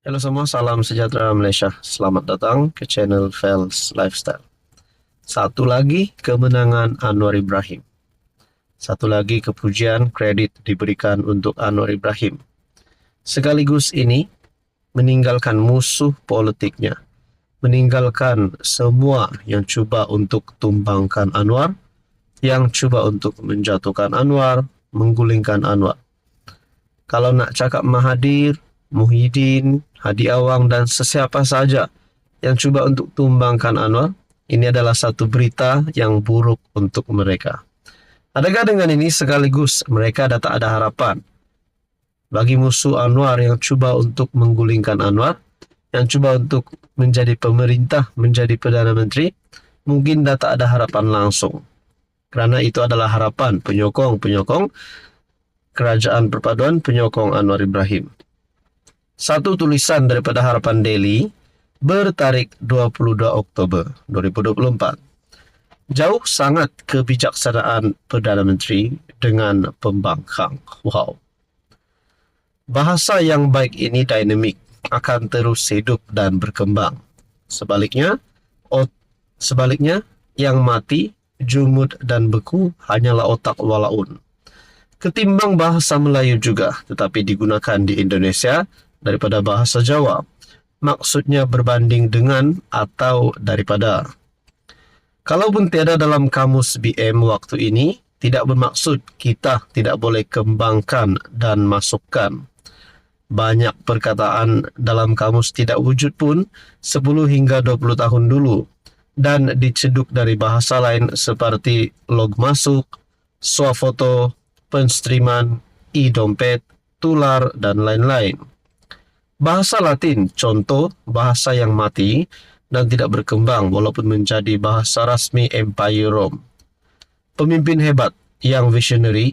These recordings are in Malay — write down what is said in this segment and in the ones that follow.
Halo semua, salam sejahtera Malaysia. Selamat datang ke channel Fels Lifestyle. Satu lagi kemenangan Anwar Ibrahim. Satu lagi kepujian kredit diberikan untuk Anwar Ibrahim. Sekaligus ini meninggalkan musuh politiknya. Meninggalkan semua yang cuba untuk tumbangkan Anwar, yang cuba untuk menjatuhkan Anwar, menggulingkan Anwar. Kalau nak cakap Mahathir, Muhyiddin, Hadi Awang dan sesiapa saja yang cuba untuk tumbangkan Anwar, ini adalah satu berita yang buruk untuk mereka. Adakah dengan ini sekaligus mereka tak ada harapan bagi musuh Anwar yang cuba untuk menggulingkan Anwar, yang cuba untuk menjadi pemerintah, menjadi Perdana Menteri, mungkin tak ada harapan langsung. Kerana itu adalah harapan penyokong-penyokong Kerajaan Perpaduan Penyokong Anwar Ibrahim. Satu tulisan daripada Harapan Daily bertarikh 22 Oktober 2024. Jauh sangat kebijaksanaan Perdana Menteri dengan pembangkang. Wow. Bahasa yang baik ini dinamik, akan terus hidup dan berkembang. Sebaliknya, yang mati, jumud dan beku hanyalah otak walaun. Ketimbang bahasa Melayu juga, tetapi digunakan di Indonesia daripada bahasa Jawa. Maksudnya berbanding dengan atau daripada. Kalaupun tiada dalam kamus BM waktu ini, tidak bermaksud kita tidak boleh kembangkan dan masukkan. Banyak perkataan dalam kamus tidak wujud pun 10 hingga 20 tahun dulu dan diceduk dari bahasa lain seperti log masuk, swafoto, penstreaman, e-dompet, tular, dan lain-lain. Bahasa Latin, contoh, bahasa yang mati dan tidak berkembang walaupun menjadi bahasa rasmi Empire Rome. Pemimpin hebat yang visionary,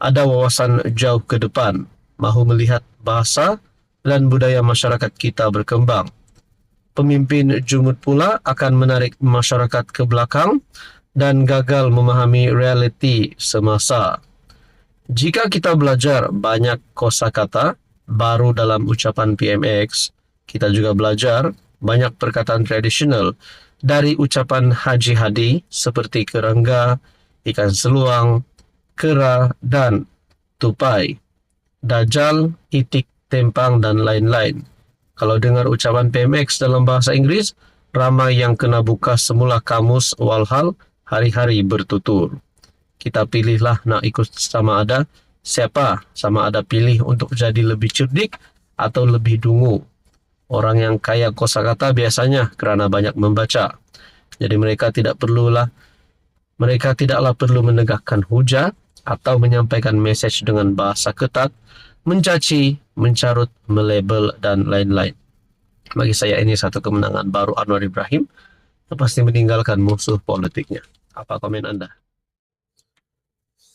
ada wawasan jauh ke depan, mahu melihat bahasa dan budaya masyarakat kita berkembang. Pemimpin jumud pula akan menarik masyarakat ke belakang dan gagal memahami realiti semasa. Jika kita belajar banyak kosakata baru dalam ucapan PMX, kita juga belajar banyak perkataan tradisional dari ucapan Haji Hadi seperti kerangga, ikan seluang, kera dan tupai, dajal, itik, tempang dan lain-lain. Kalau dengar ucapan PMX dalam bahasa Inggeris, ramai yang kena buka semula kamus walhal hari-hari bertutur. Kita pilihlah nak ikut sama ada siapa, sama ada pilih untuk jadi lebih cerdik atau lebih dungu. Orang yang kaya kosakata biasanya kerana banyak membaca. Jadi mereka tidaklah perlu menegakkan hujah atau menyampaikan mesej dengan bahasa ketat, mencaci, mencarut, melabel dan lain-lain. Bagi saya ini satu kemenangan baru Anwar Ibrahim, pasti meninggalkan musuh politiknya. Apa komen Anda?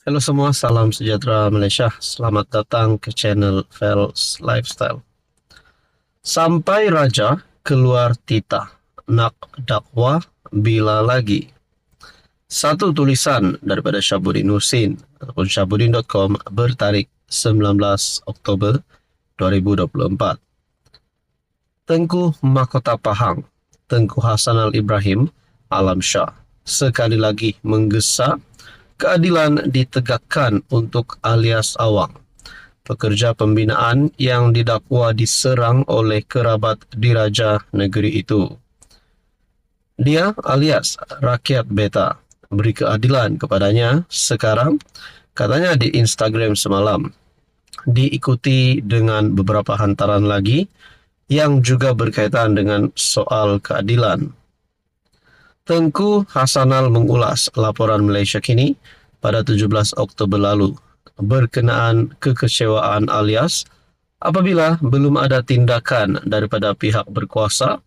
Halo semua, salam sejahtera Malaysia. Selamat datang ke channel Fels Lifestyle. Sampai raja keluar titah, nak dakwah bila lagi. Satu tulisan daripada Syabuddin Nursin ataupun syabuddin.com bertarikh 19 Oktober 2024. Tengku Mahkota Pahang, Tengku Hassanal Ibrahim Alam Shah, sekali lagi menggesa keadilan ditegakkan untuk alias Awang, pekerja pembinaan yang didakwa diserang oleh kerabat diraja negeri itu. Dia alias rakyat beta, beri keadilan kepadanya sekarang, katanya di Instagram semalam. Diikuti dengan beberapa hantaran lagi yang juga berkaitan dengan soal keadilan. Tengku Hassanal mengulas laporan Malaysia Kini pada 17 Oktober lalu berkenaan kekecewaan alias apabila belum ada tindakan daripada pihak berkuasa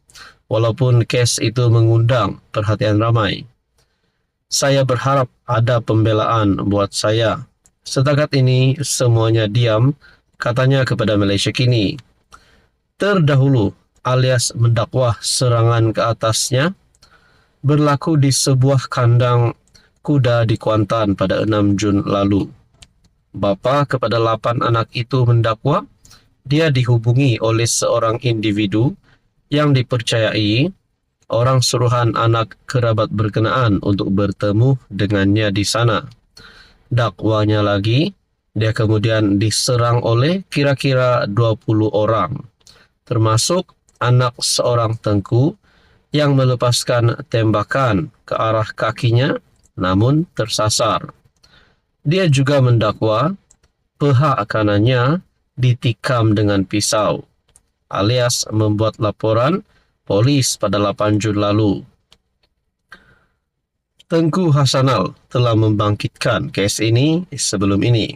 walaupun kes itu mengundang perhatian ramai. Saya berharap ada pembelaan buat saya. Setakat ini semuanya diam, katanya kepada Malaysia Kini. Terdahulu alias mendakwah serangan ke atasnya berlaku di sebuah kandang kuda di Kuantan pada 6 Jun lalu. Bapa kepada 8 anak itu mendakwa dia dihubungi oleh seorang individu yang dipercayai orang suruhan anak kerabat berkenaan untuk bertemu dengannya di sana. Dakwanya lagi, dia kemudian diserang oleh kira-kira 20 orang, termasuk anak seorang tengku yang melepaskan tembakan ke arah kakinya namun tersasar. Dia juga mendakwa pihak kanannya ditikam dengan pisau, alias membuat laporan polis pada 8 Jun lalu. Tengku Hasanal telah membangkitkan kes ini sebelum ini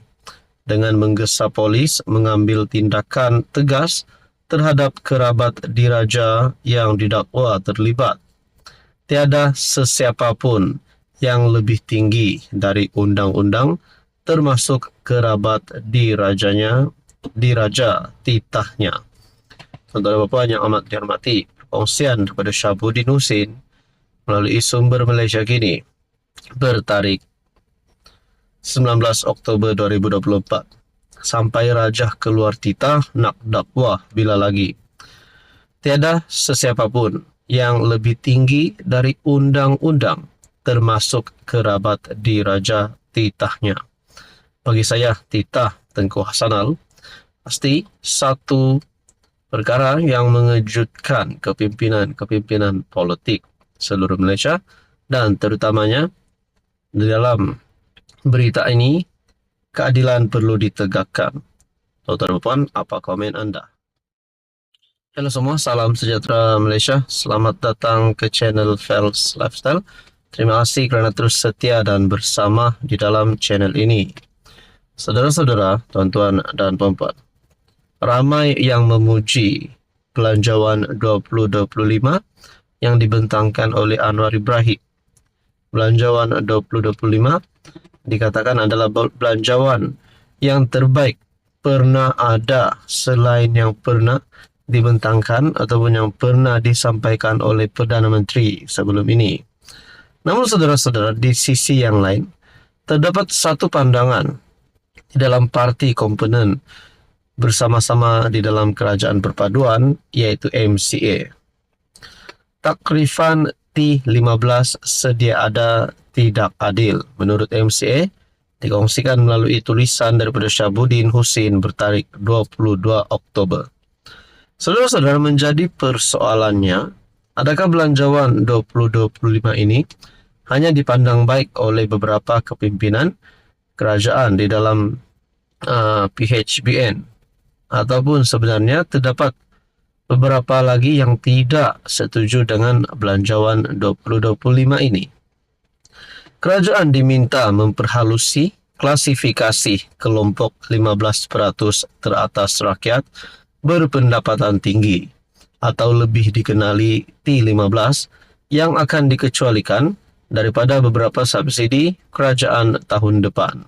dengan menggesa polis mengambil tindakan tegas terhadap kerabat diraja yang didakwa terlibat. Tiada sesiapapun yang lebih tinggi dari undang-undang, termasuk kerabat diraja titahnya. Saudara Bapa yang amat dihormati, perkongsian daripada Syahabudin Husin melalui sumber Malaysia Kini bertarikh 19 Oktober 2024. Sampai Rajah keluar titah nak dakwah bila lagi. Tiada sesiapapun yang lebih tinggi dari undang-undang, termasuk kerabat diraja titahnya. Bagi saya, titah Tengku Hasanal pasti satu perkara yang mengejutkan kepimpinan politik seluruh Malaysia, dan terutamanya di dalam berita ini keadilan perlu ditegakkan. Saudara puan, apa komen anda? Halo semua, salam sejahtera Malaysia. Selamat datang ke channel Fels Lifestyle. Terima kasih kerana terus setia dan bersama di dalam channel ini. Saudara-saudara, tuan-tuan dan puan-puan, ramai yang memuji Belanjawan 2025 yang dibentangkan oleh Anwar Ibrahim. Belanjawan 2025 dikatakan adalah belanjawan yang terbaik pernah ada selain yang pernah dibentangkan ataupun yang pernah disampaikan oleh Perdana Menteri sebelum ini. Namun saudara-saudara, di sisi yang lain, terdapat satu pandangan di dalam parti komponen bersama-sama di dalam kerajaan perpaduan, iaitu MCA. Takrifan T15 sedia ada tidak adil. Menurut MCA, dikongsikan melalui tulisan daripada Syahabudin Husin bertarikh 22 Oktober. Saudara-saudara, menjadi persoalannya, adakah Belanjawan 2025 ini hanya dipandang baik oleh beberapa kepimpinan kerajaan di dalam PHBN, ataupun sebenarnya terdapat beberapa lagi yang tidak setuju dengan Belanjawan 2025 ini. Kerajaan diminta memperhalusi klasifikasi kelompok 15% teratas rakyat berpendapatan tinggi atau lebih dikenali T15 yang akan dikecualikan daripada beberapa subsidi kerajaan tahun depan.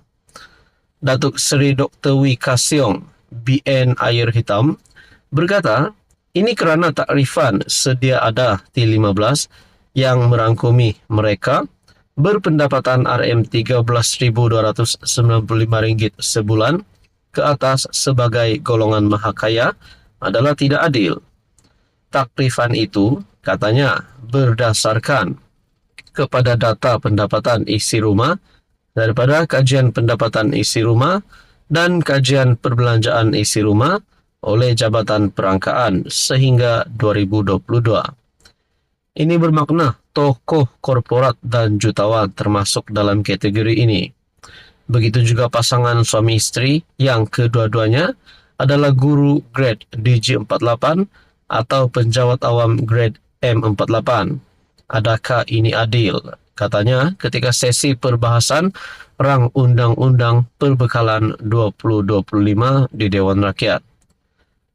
Datuk Seri Dr. Wee Ka Siong, BN Air Hitam, berkata, ini kerana takrifan sedia ada T15 yang merangkumi mereka berpendapatan RM13,295 sebulan ke atas sebagai golongan mahakaya adalah tidak adil. Takrifan itu, katanya, berdasarkan kepada data pendapatan isi rumah daripada kajian pendapatan isi rumah dan kajian perbelanjaan isi rumah oleh Jabatan Perangkaan sehingga 2022. Ini bermakna tokoh korporat dan jutawan termasuk dalam kategori ini. Begitu juga pasangan suami isteri yang kedua-duanya adalah guru grade DG48 atau penjawat awam grade M48. Adakah ini adil? Katanya ketika sesi perbahasan rang Undang-Undang Perbekalan 2025 di Dewan Rakyat.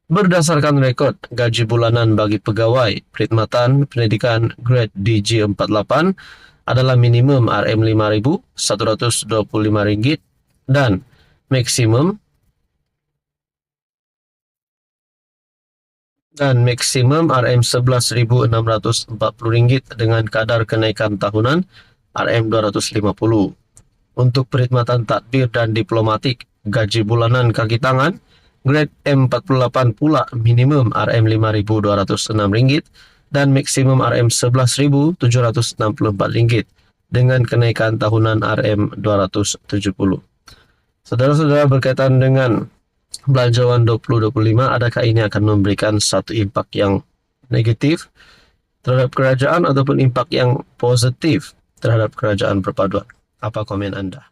Berdasarkan rekod gaji bulanan bagi pegawai perkhidmatan pendidikan grade DG48 adalah minimum RM5,125 dan maksimum RM11,640 dengan kadar kenaikan tahunan RM250. Untuk perkhidmatan tadbir dan diplomatik, gaji bulanan kaki tangan Grade M48 pula minimum RM5.206 dan maksimum RM11.764 dengan kenaikan tahunan RM270. Saudara-saudara, berkaitan dengan belanjawan 2025, adakah ini akan memberikan satu impak yang negatif terhadap kerajaan ataupun impak yang positif terhadap kerajaan perpaduan? Apa komen Anda?